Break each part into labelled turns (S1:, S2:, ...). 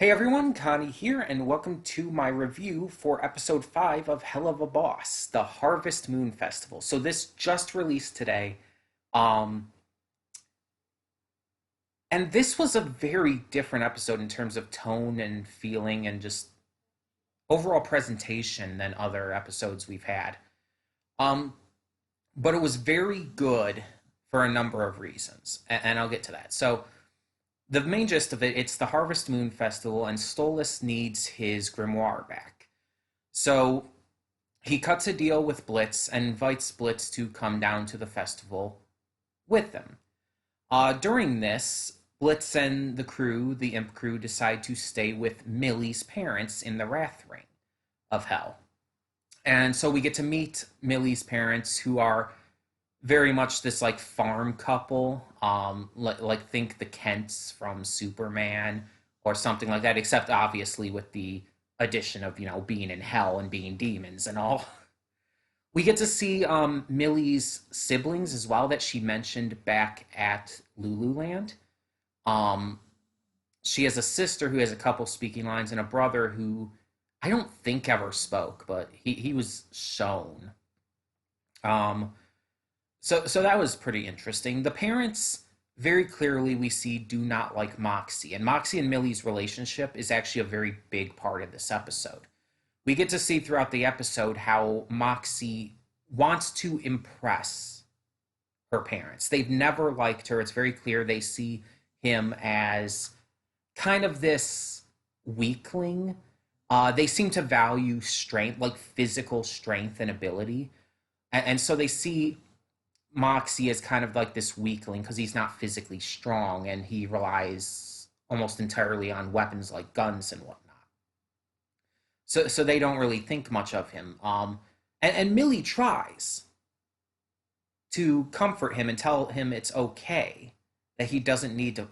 S1: Hey everyone, Connie here, and welcome to my review for episode 5 of Helluva Boss, the Harvest Moon Festival. So this just released today, um, and this was a very different episode in terms of tone and feeling and just overall presentation than other episodes we've had. Um, but it was very good for a number of reasons, and I'll get to that. So the main gist of it, it's the Harvest Moon Festival, and Stolas needs his grimoire back. So he cuts a deal with Blitz and invites Blitz to come down to the festival with them. During this, Blitz and the crew, the Imp crew, decide to stay with Millie's parents in the Wrath Ring of Hell. And so we get to meet Millie's parents, who are very much this like farm couple, like think the Kents from Superman or something like that, except obviously with the addition of being in hell and being demons and all. We get to see Millie's siblings as well that she mentioned back at Lululand. Um, she has a sister who has a couple speaking lines and a brother who I don't think ever spoke, but he was shown. Um, so that was pretty interesting. The parents, very clearly we see, do not like Moxxie, and Moxxie and Millie's relationship is actually a very big part of this episode. We get to see throughout the episode how Moxxie wants to impress her parents. They've never liked her. It's very clear they see him as kind of this weakling. They seem to value strength, like physical strength and ability. And so they see Moxxie as kind of like this weakling because he's not physically strong and he relies almost entirely on weapons like guns and whatnot. So they don't really think much of him. And Millie tries to comfort him and tell him it's okay, that he doesn't need to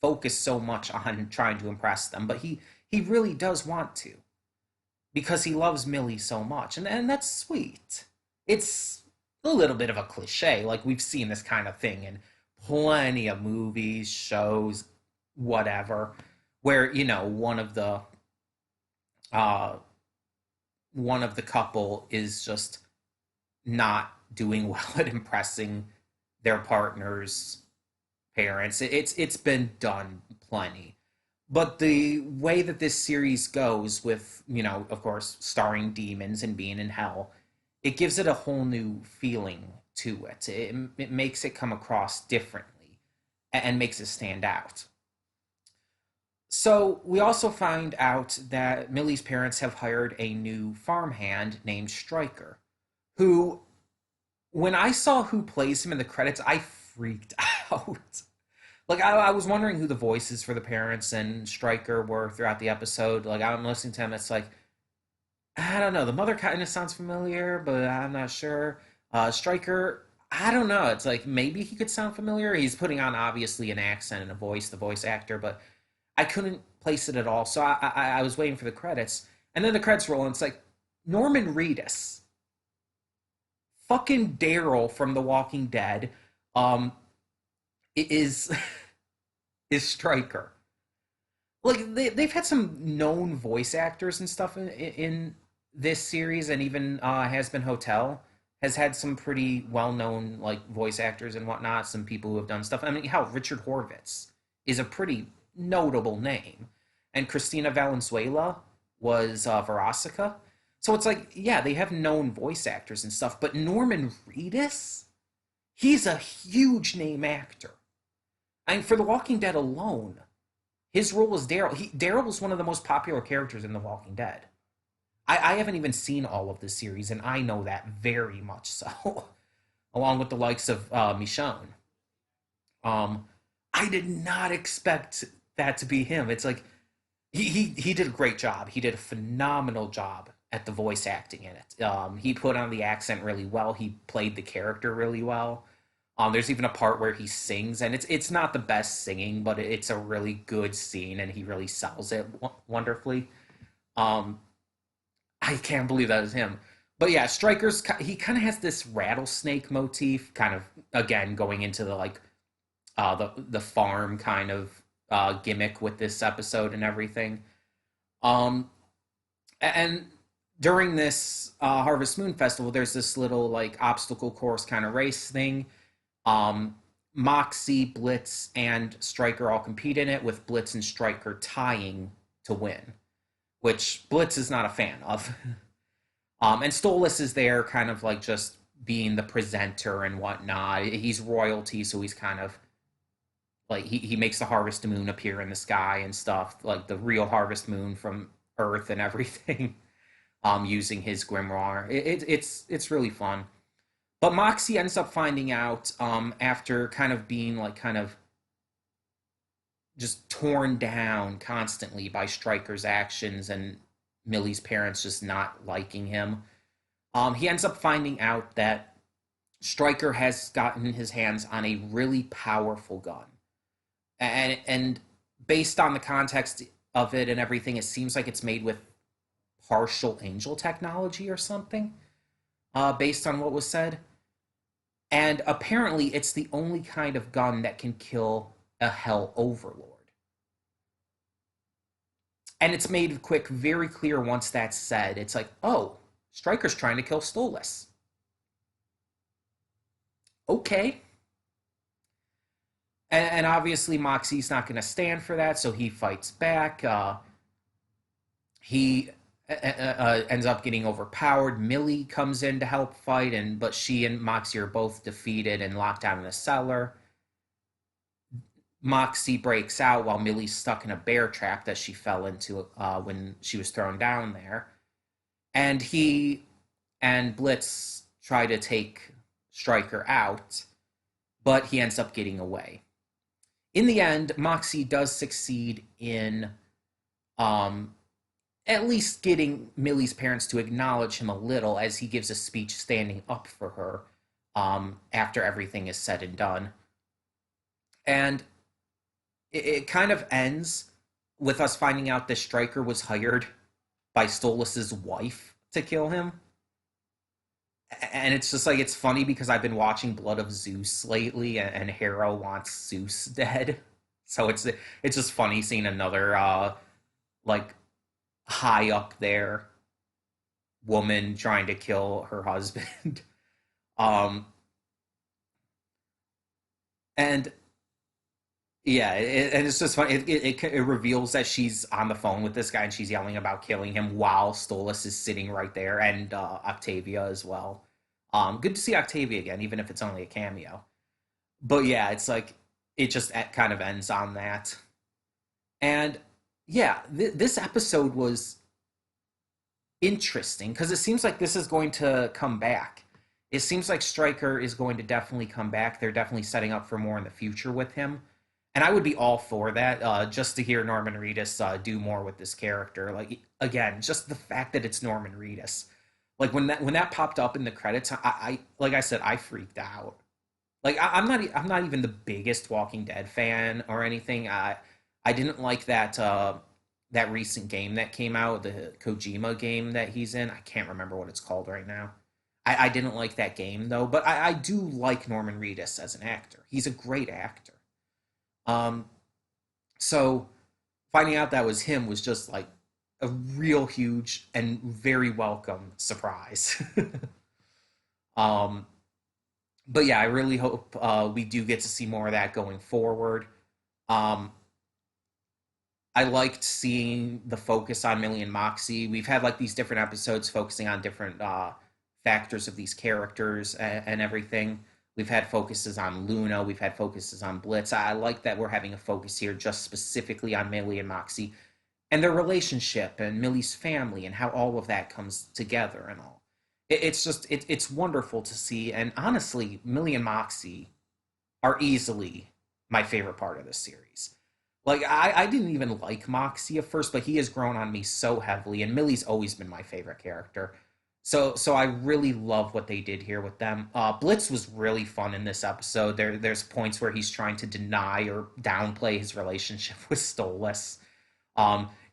S1: focus so much on trying to impress them, but he really does want to because he loves Millie so much, and that's sweet. It's a little bit of a cliche, like we've seen this kind of thing in plenty of movies, shows, whatever, where uh, one of the couple is just not doing well at impressing their partner's parents. It's been done plenty. But the way that this series goes with, of course, starring demons and being in hell, it gives it a whole new feeling to it. It makes it come across differently and makes it stand out. So we also find out that Millie's parents have hired a new farmhand named Stryker, who, when I saw who plays him in the credits, I freaked out. Like I was wondering who the voices for the parents and Stryker were throughout the episode. Like I'm listening to him, it's like I don't know. The mother kind of sounds familiar, but I'm not sure. Stryker, I don't know. It's like maybe he could sound familiar. He's putting on obviously an accent and a voice, the voice actor, but I couldn't place it at all. So I was waiting for the credits, and then the credits roll, and it's like Norman Reedus, fucking Daryl from The Walking Dead, um, is is Stryker. Like they've had some known voice actors and stuff in this series, and even Has Been Hotel has had some pretty well-known like voice actors and whatnot. Some people who have done stuff. I mean, how Richard Horvitz is a pretty notable name, and Christina Valenzuela was Veronica. So it's like, yeah, they have known voice actors and stuff, but Norman Reedus, he's a huge name actor. I mean, for The Walking Dead alone, his role as Daryl. Daryl was one of the most popular characters in The Walking Dead. I haven't even seen all of the series, and I know that very much so, along with the likes of Michonne. Um, I did not expect that to be him. It's like he did a great job. He did a phenomenal job at the voice acting in it. He put on the accent really well. He played the character really well. There's even a part where he sings, and it's not the best singing, but it's a really good scene, and he really sells it wonderfully. Um, I can't believe that is him. But yeah, Stryker's he kind of has this rattlesnake motif, kind of again going into the like the farm kind of gimmick with this episode and everything. Um, and during this Harvest Moon Festival, there's this little like obstacle course kind of race thing. Um, Moxie, Blitz, and Stryker all compete in it, with Blitz and Stryker tying to win, which Blitz is not a fan of. And Stolas is there, kind of like just being the presenter and whatnot. He's royalty, so he's kind of like he makes the Harvest Moon appear in the sky and stuff, like the real Harvest Moon from Earth and everything. Using his grimoire, it's really fun. But Moxie ends up finding out after kind of being like kind of just torn down constantly by Stryker's actions and Millie's parents just not liking him. He ends up finding out that Stryker has gotten his hands on a really powerful gun, and based on the context of it and everything, it seems like it's made with partial angel technology or something, based on what was said. And apparently, it's the only kind of gun that can kill a Hell Overlord. And it's made quick, very clear once that's said. It's like, oh, Stryker's trying to kill Stolas. Okay. And obviously, Moxie's not going to stand for that, so he fights back. He ends up getting overpowered. Millie comes in to help fight, but she and Moxie are both defeated and locked down in a cellar. Moxie breaks out while Millie's stuck in a bear trap that she fell into when she was thrown down there. And he and Blitz try to take Stryker out, but he ends up getting away. In the end, Moxie does succeed in at least getting Millie's parents to acknowledge him a little, as he gives a speech standing up for her after everything is said and done. And it kind of ends with us finding out that Stryker was hired by Stolas's wife to kill him. And it's just like, it's funny because I've been watching Blood of Zeus lately, and Hera wants Zeus dead. So it's just funny seeing another like high up there woman trying to kill her husband. um and yeah, and it's just funny. It reveals that she's on the phone with this guy and she's yelling about killing him while Stolas is sitting right there, and Octavia as well. Good to see Octavia again, even if it's only a cameo. But yeah, it's like it just kind of ends on that. And yeah, this episode was interesting because it seems like this is going to come back. It seems like Stryker is going to definitely come back. They're definitely setting up for more in the future with him. And I would be all for that, just to hear Norman Reedus do more with this character. Like, again, just the fact that it's Norman Reedus. Like when that popped up in the credits, I like I said, I freaked out. Like I'm not even the biggest Walking Dead fan or anything. I didn't like that recent game that came out, the Kojima game that he's in. I can't remember what it's called right now. I didn't like that game though, but I do like Norman Reedus as an actor. He's a great actor. Um, so finding out that was him was just like a real huge and very welcome surprise. um, but yeah, I really hope we do get to see more of that going forward. Um, I liked seeing the focus on Millie and Moxie. We've had like these different episodes focusing on different factors of these characters and everything. We've had focuses on Luna. We've had focuses on Blitz. I like that we're having a focus here just specifically on Millie and Moxie and their relationship and Millie's family and how all of that comes together and all. It's wonderful to see. And honestly, Millie and Moxie are easily my favorite part of this series. Like I didn't even like Moxie at first, but he has grown on me so heavily, and Millie's always been my favorite character. So I really love what they did here with them. Blitz was really fun in this episode. There's points where he's trying to deny or downplay his relationship with Stolas.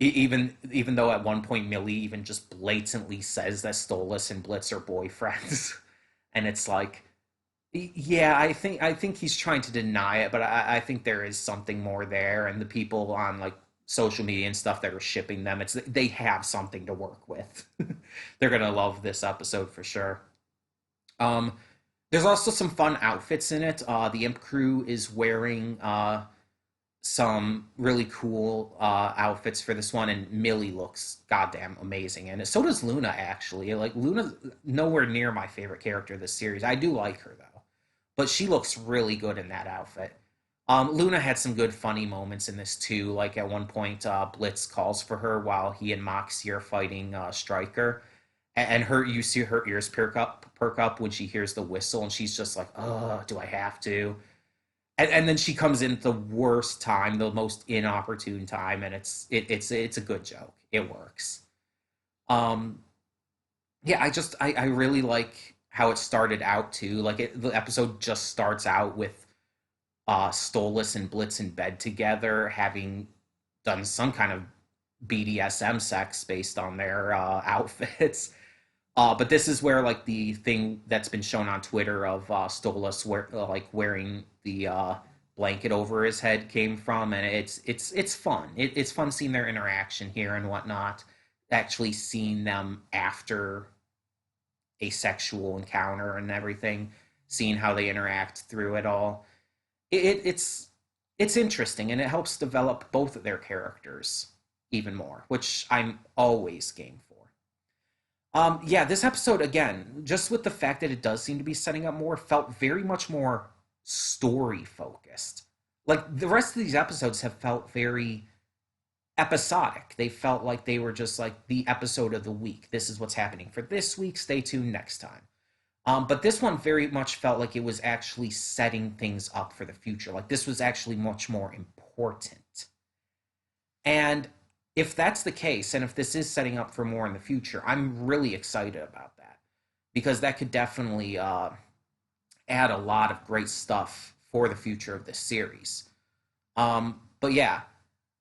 S1: Even though at one point Millie even just blatantly says that Stolas and Blitz are boyfriends, and it's like Yeah, I think he's trying to deny it, but I think there is something more there, and the people on like social media and stuff that are shipping them, it's they have something to work with. They're gonna love this episode for sure. Um, there's also some fun outfits in it. The Imp crew is wearing some really cool outfits for this one, and Millie looks goddamn amazing, and so does Luna. Actually, like Luna's nowhere near my favorite character this series. I do like her though, but she looks really good in that outfit. Luna had some good funny moments in this too. Like at one point, Blitz calls for her while he and Moxie are fighting Striker, and her you see her ears perk up when she hears the whistle, and she's just like, "Oh, do I have to?" And then she comes in at the worst time, the most inopportune time, and it's a good joke. It works. Um, yeah, I really like how it started out too. Like the episode just starts out with Stolas and Blitz in bed together, having done some kind of BDSM sex based on their outfits. But this is where like the thing that's been shown on Twitter of Stolas like wearing the blanket over his head came from, and it's fun. It's fun seeing their interaction here and whatnot. Actually seeing them after a sexual encounter and everything, seeing how they interact through it all. It's interesting, and it helps develop both of their characters even more, which I'm always game for. Yeah, this episode again, just with the fact that it does seem to be setting up more, felt very much more story focused. Like the rest of these episodes have felt very episodic. They felt like they were just like the episode of the week. This is what's happening for this week. Stay tuned next time. But this one very much felt like it was actually setting things up for the future. Like this was actually much more important. And if that's the case, and if this is setting up for more in the future, I'm really excited about that because that could definitely add a lot of great stuff for the future of this series. But yeah,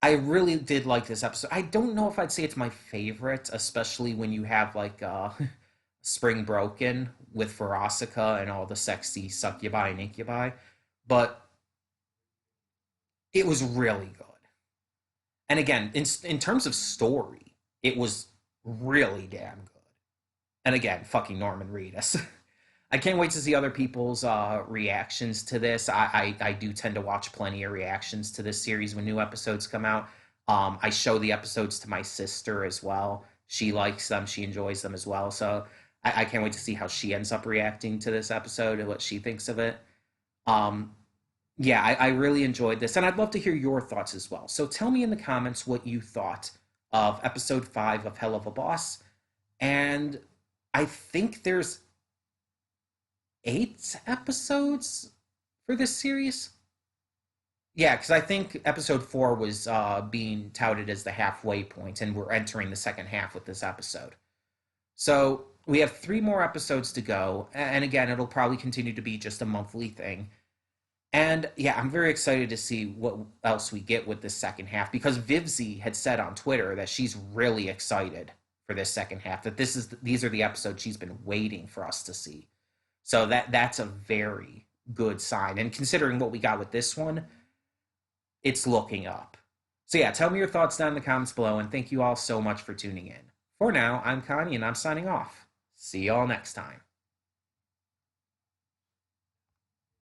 S1: I really did like this episode. I don't know if I'd say it's my favorite, especially when you have like Spring Broken with Verosica and all the sexy succubi and incubi, but it was really good. And again, in terms of story, it was really damn good. And again, fucking Norman Reedus. I can't wait to see other people's reactions to this. I do tend to watch plenty of reactions to this series when new episodes come out. I show the episodes to my sister as well. She likes them. She enjoys them as well. So I can't wait to see how she ends up reacting to this episode and what she thinks of it. Um, yeah, I really enjoyed this, and I'd love to hear your thoughts as well. So tell me in the comments what you thought of episode 5 of Helluva Boss. And I think there's 8 episodes for this series. Yeah, because I think episode 4 was being touted as the halfway point, and we're entering the second half with this episode. So we have 3 more episodes to go, and again, it'll probably continue to be just a monthly thing. And yeah, I'm very excited to see what else we get with this second half because Vivzy had said on Twitter that she's really excited for this second half. That these are the episodes she's been waiting for us to see. So that's a very good sign. And considering what we got with this one, it's looking up. So yeah, tell me your thoughts down in the comments below, and thank you all so much for tuning in. For now, I'm Connie, and I'm signing off. See y'all next time.